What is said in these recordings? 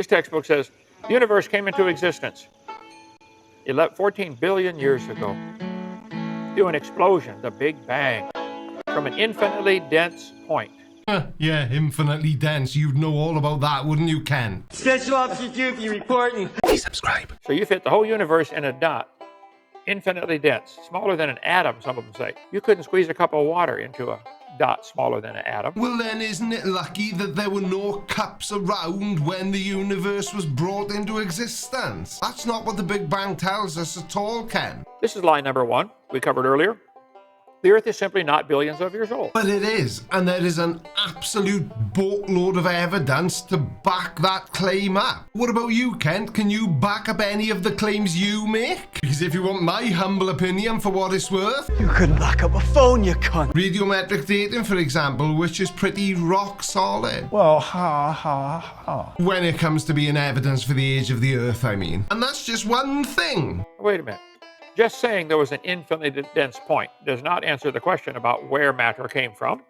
This textbook says the universe came into existence 14 billion years ago through an explosion, the Big Bang, from an infinitely dense point. Yeah, infinitely dense. You'd know all about that, wouldn't you, Ken? Special Officer Dookie reporting. Please subscribe. So you fit the whole universe in a dot, infinitely dense, smaller than an atom, some of them say. You couldn't squeeze a cup of water into a dot smaller than an atom. Well, then isn't it lucky that there were no cups around when the universe was brought into existence? That's not what the Big Bang tells us at all, Ken. This is lie number one we covered earlier. The Earth is simply not billions of years old. But it is, and there is an absolute boatload of evidence to back that claim up. What about you, Kent? Can you back up any of the claims you make? Because if you want my humble opinion for what it's worth... You couldn't lock up a phone, you cunt. Radiometric dating, for example, which is pretty rock solid. Well, ha. When it comes to being evidence for the age of the Earth, I mean. And that's just one thing. Wait a minute. Just saying there was an infinitely dense point does not answer the question about where matter came from.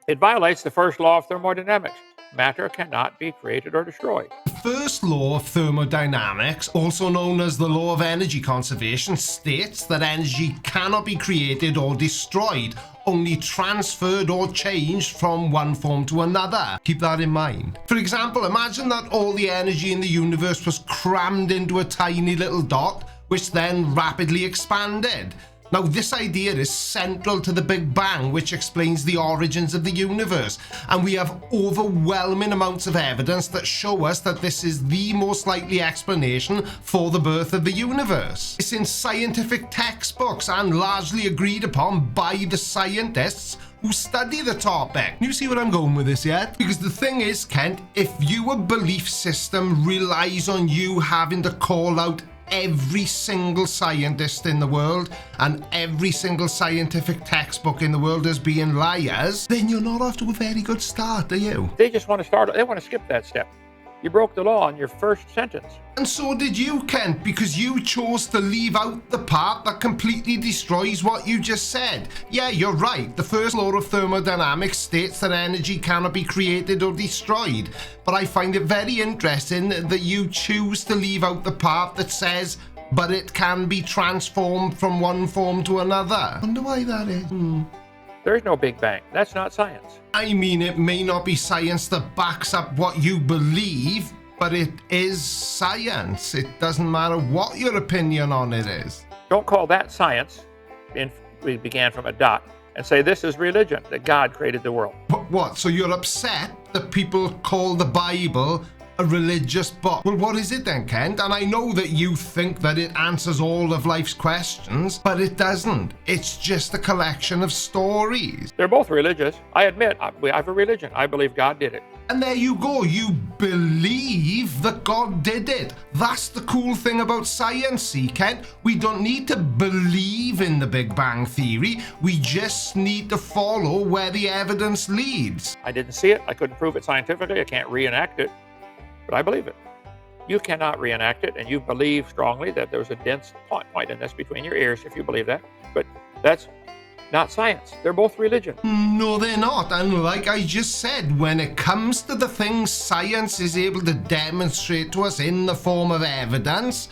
It violates the first law of thermodynamics. Matter cannot be created or destroyed. The first law of thermodynamics, also known as the law of energy conservation, states that energy cannot be created or destroyed, only transferred or changed from one form to another. Keep that in mind. For example, imagine that all the energy in the universe was crammed into a tiny little dot, which then rapidly expanded. Now, this idea is central to the Big Bang, which explains the origins of the universe, and we have overwhelming amounts of evidence that show us that this is the most likely explanation for the birth of the universe. It's in scientific textbooks and largely agreed upon by the scientists who study the topic. You see where I'm going with this yet? Because the thing is, Kent, if your belief system relies on you having to call out every single scientist in the world and every single scientific textbook in the world as being liars, then you're not off to a very good start, are you? They just want to skip that step. You broke the law in your first sentence. And so did you, Kent, because you chose to leave out the part that completely destroys what you just said. Yeah, you're right. The first law of thermodynamics states that energy cannot be created or destroyed. But I find it very interesting that you choose to leave out the part that says, but it can be transformed from one form to another. I wonder why that is. There is no Big Bang. That's not science. I mean, it may not be science that backs up what you believe, but it is science. It doesn't matter what your opinion on it is. Don't call that science. We began from a dot. And say this is religion, that God created the world. But what? So you're upset that people call the Bible a religious book? Well, what is it then, Kent? And I know that you think that it answers all of life's questions, but it doesn't. It's just a collection of stories. They're both religious. I admit, I have a religion. I believe God did it. And there you go. You believe that God did it. That's the cool thing about science, see, Kent? We don't need to believe in the Big Bang Theory. We just need to follow where the evidence leads. I didn't see it. I couldn't prove it scientifically. I can't reenact it. But I believe it. You cannot reenact it, and you believe strongly that there's a dense point in this between your ears if you believe that. But that's not science. They're both religion. No, they're not. And like I just said, when it comes to the things science is able to demonstrate to us in the form of evidence,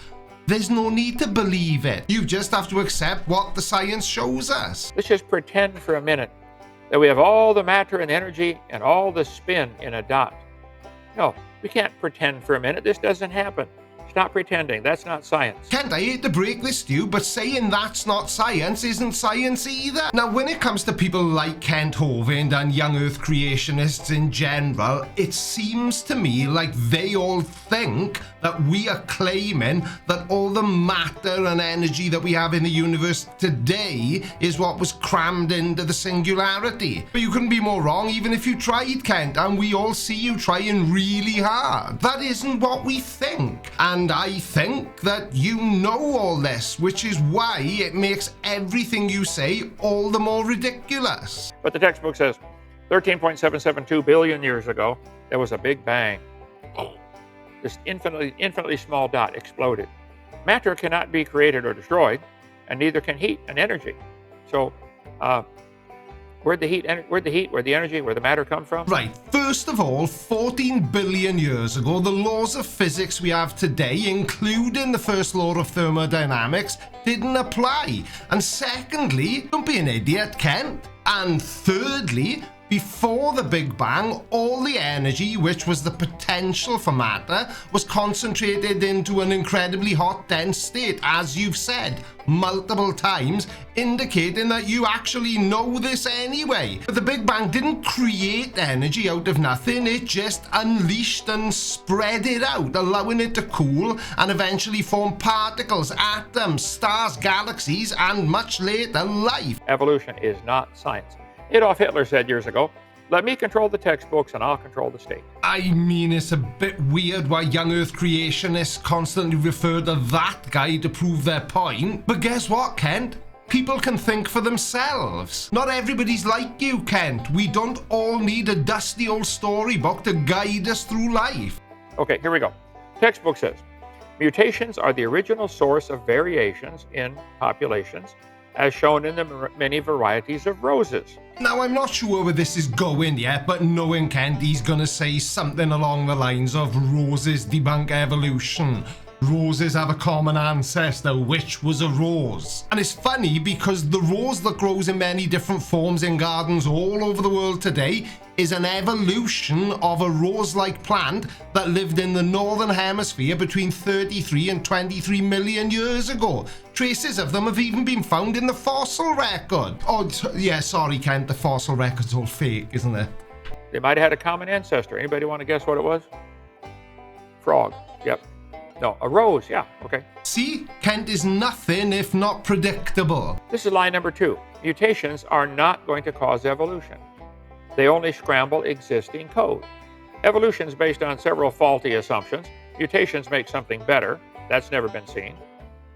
there's no need to believe it. You just have to accept what the science shows us. Let's just pretend for a minute that we have all the matter and energy and all the spin in a dot. No, we can't pretend for a minute. This doesn't happen. Stop pretending. That's not science. Kent, I hate to break this to you, but saying that's not science isn't science either. Now, when it comes to people like Kent Hovind and young Earth creationists in general, it seems to me like they all think that we are claiming that all the matter and energy that we have in the universe today is what was crammed into the singularity. But you couldn't be more wrong even if you tried, Kent, and we all see you trying really hard. That isn't what we think. And I think that you know all this, which is why it makes everything you say all the more ridiculous. But the textbook says 13.772 billion years ago, there was a Big Bang. This infinitely small dot exploded. Matter cannot be created or destroyed, and neither can heat and energy. So Where'd the energy, where the matter come from? Right, first of all, 14 billion years ago, the laws of physics we have today, including the first law of thermodynamics, didn't apply. And secondly, don't be an idiot, Kent. And thirdly, before the Big Bang, all the energy, which was the potential for matter, was concentrated into an incredibly hot, dense state, as you've said multiple times, indicating that you actually know this anyway. But the Big Bang didn't create energy out of nothing, it just unleashed and spread it out, allowing it to cool and eventually form particles, atoms, stars, galaxies, and much later, life. Evolution is not science. Adolf Hitler said years ago, "Let me control the textbooks and I'll control the state." I mean, it's a bit weird why young Earth creationists constantly refer to that guy to prove their point. But guess what, Kent? People can think for themselves. Not everybody's like you, Kent. We don't all need a dusty old storybook to guide us through life. Okay, here we go. Textbook says, mutations are the original source of variations in populations, as shown in the many varieties of roses. Now, I'm not sure where this is going yet, but knowing Kent, he's gonna say something along the lines of roses debunk evolution. Roses have a common ancestor, which was a rose. And it's funny because the rose that grows in many different forms in gardens all over the world today is an evolution of a rose-like plant that lived in the northern hemisphere between 33 and 23 million years ago. Traces of them have even been found in the fossil record. Oh, yeah, sorry, Kent, the fossil record's all fake, isn't it? They might have had a common ancestor. Anybody want to guess what it was? Frog. Yep. No, a rose. Yeah, okay. See, Kent is nothing if not predictable. This is line number 2. Mutations are not going to cause evolution. They only scramble existing code. Evolution is based on several faulty assumptions. Mutations make something better. That's never been seen.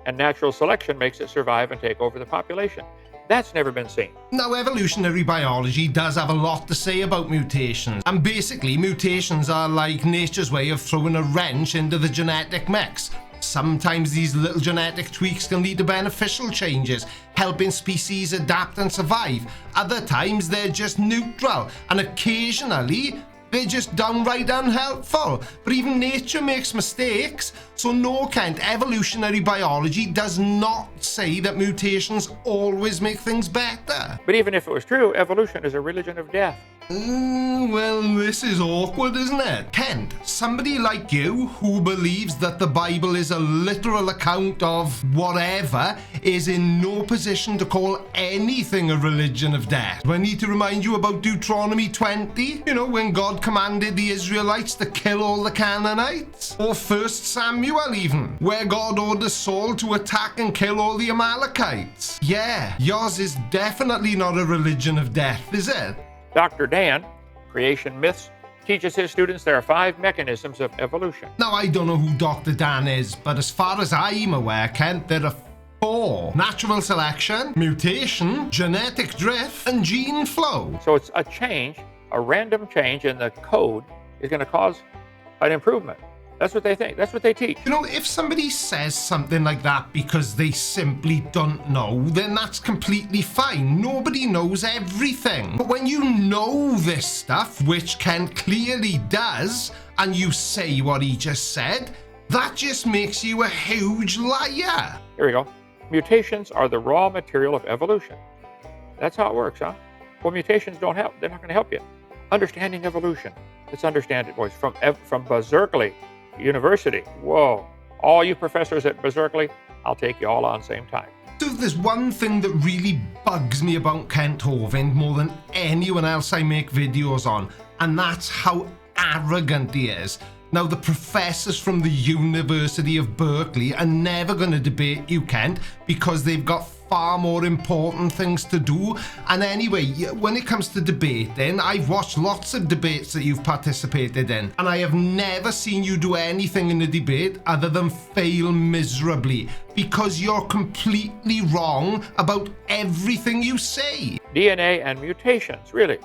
And natural selection makes it survive and take over the population. That's never been seen. Now, evolutionary biology does have a lot to say about mutations. And basically, mutations are like nature's way of throwing a wrench into the genetic mix. Sometimes these little genetic tweaks can lead to beneficial changes, helping species adapt and survive. Other times they're just neutral, and occasionally they're just downright unhelpful. But even nature makes mistakes. So no, Kent, evolutionary biology does not say that mutations always make things better. But even if it was true, evolution is a religion of death. Well, this is awkward, isn't it? Kent, somebody like you who believes that the Bible is a literal account of whatever is in no position to call anything a religion of death. Do I need to remind you about Deuteronomy 20? You know, when God commanded the Israelites to kill all the Canaanites? Or 1 Samuel even, where God orders Saul to attack and kill all the Amalekites. Yeah, yours is definitely not a religion of death, is it? Dr. Dan, Creation Myths, teaches his students there are 5 mechanisms of evolution. Now, I don't know who Dr. Dan is, but as far as I'm aware, Kent, there are 4. Natural selection, mutation, genetic drift, and gene flow. So it's a change, a random change in the code is going to cause an improvement. That's what they think. That's what they teach. You know, if somebody says something like that because they simply don't know, then that's completely fine. Nobody knows everything. But when you know this stuff, which Ken clearly does, and you say what he just said, that just makes you a huge liar. Here we go. Mutations are the raw material of evolution. That's how it works, huh? Well, mutations don't help. They're not going to help you. Understanding evolution. Let's understand it, boys. From Berkeley University. Whoa. All you professors at Berkeley, I'll take you all on same time. So there's one thing that really bugs me about Kent Hovind more than anyone else I make videos on, and that's how arrogant he is. Now, the professors from the University of Berkeley are never going to debate you, Kent, because they've got far more important things to do. And anyway, when it comes to debating, I've watched lots of debates that you've participated in, and I have never seen you do anything in a debate other than fail miserably, because you're completely wrong about everything you say. DNA and mutations, really.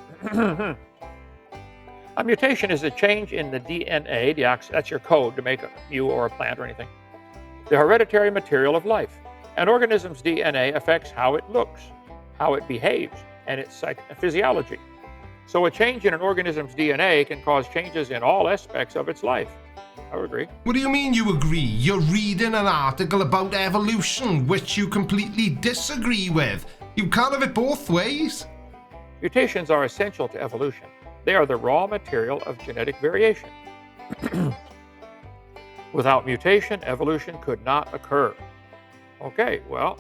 A mutation is a change in the DNA, that's your code to make you or a plant or anything, the hereditary material of life. An organism's DNA affects how it looks, how it behaves, and its physiology. So a change in an organism's DNA can cause changes in all aspects of its life. I would agree. What do you mean you agree? You're reading an article about evolution, which you completely disagree with. You can't have it both ways. Mutations are essential to evolution. They are the raw material of genetic variation. Without mutation, evolution could not occur. Okay, well,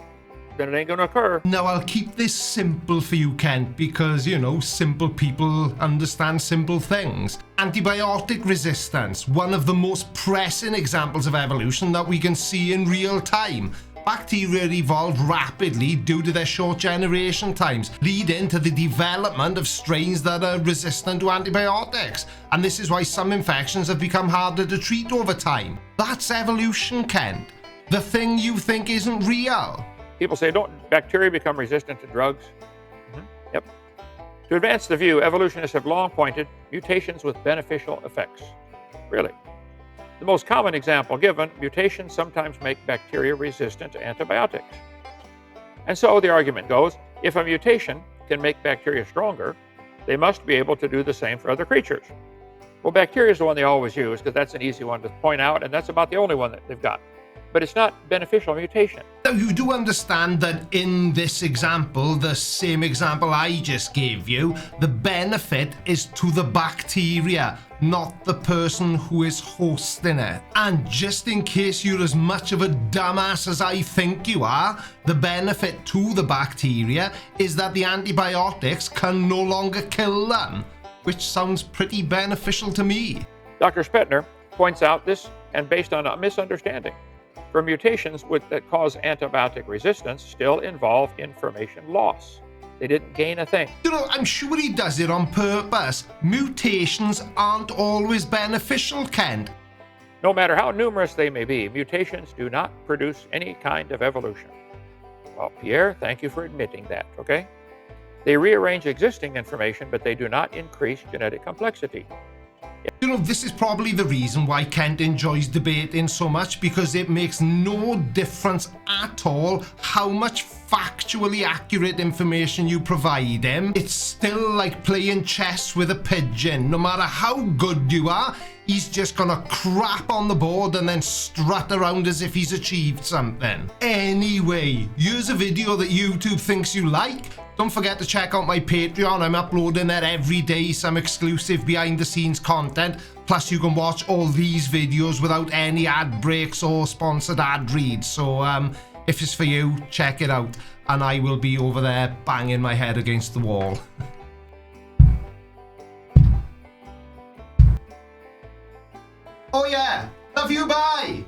then it ain't gonna occur. Now, I'll keep this simple for you, Kent, because, you know, simple people understand simple things. Antibiotic resistance, one of the most pressing examples of evolution that we can see in real time. Bacteria evolved rapidly due to their short generation times, leading to the development of strains that are resistant to antibiotics. And this is why some infections have become harder to treat over time. That's evolution, Kent. The thing you think isn't real. People say, don't bacteria become resistant to drugs? Yep. To advance the view, evolutionists have long pointed mutations with beneficial effects. Really. The most common example given, mutations sometimes make bacteria resistant to antibiotics. And so the argument goes, if a mutation can make bacteria stronger, they must be able to do the same for other creatures. Well, bacteria is the one they always use because that's an easy one to point out, and that's about the only one that they've got. But it's not beneficial mutation. Now, you do understand that in this example, the same example I just gave you, the benefit is to the bacteria, not the person who is hosting it. And just in case you're as much of a dumbass as I think you are, the benefit to the bacteria is that the antibiotics can no longer kill them, which sounds pretty beneficial to me. Dr. Spetner points out this, and based on a misunderstanding. For mutations that cause antibiotic resistance still involve information loss. They didn't gain a thing. You know, I'm sure he does it on purpose. Mutations aren't always beneficial, Kent. No matter how numerous they may be, mutations do not produce any kind of evolution. Well, Pierre, thank you for admitting that, okay? They rearrange existing information, but they do not increase genetic complexity. You know, this is probably the reason why Kent enjoys debating so much, because it makes no difference at all how much factually accurate information you provide him. It's still like playing chess with a pigeon. No matter how good you are, he's just gonna crap on the board and then strut around as if he's achieved something. Anyway, here's a video that YouTube thinks you like. Don't forget to check out my Patreon. I'm uploading there every day some exclusive behind the scenes content. Plus you can watch all these videos without any ad breaks or sponsored ad reads. So if it's for you, check it out. And I will be over there banging my head against the wall. Oh yeah, love you, bye.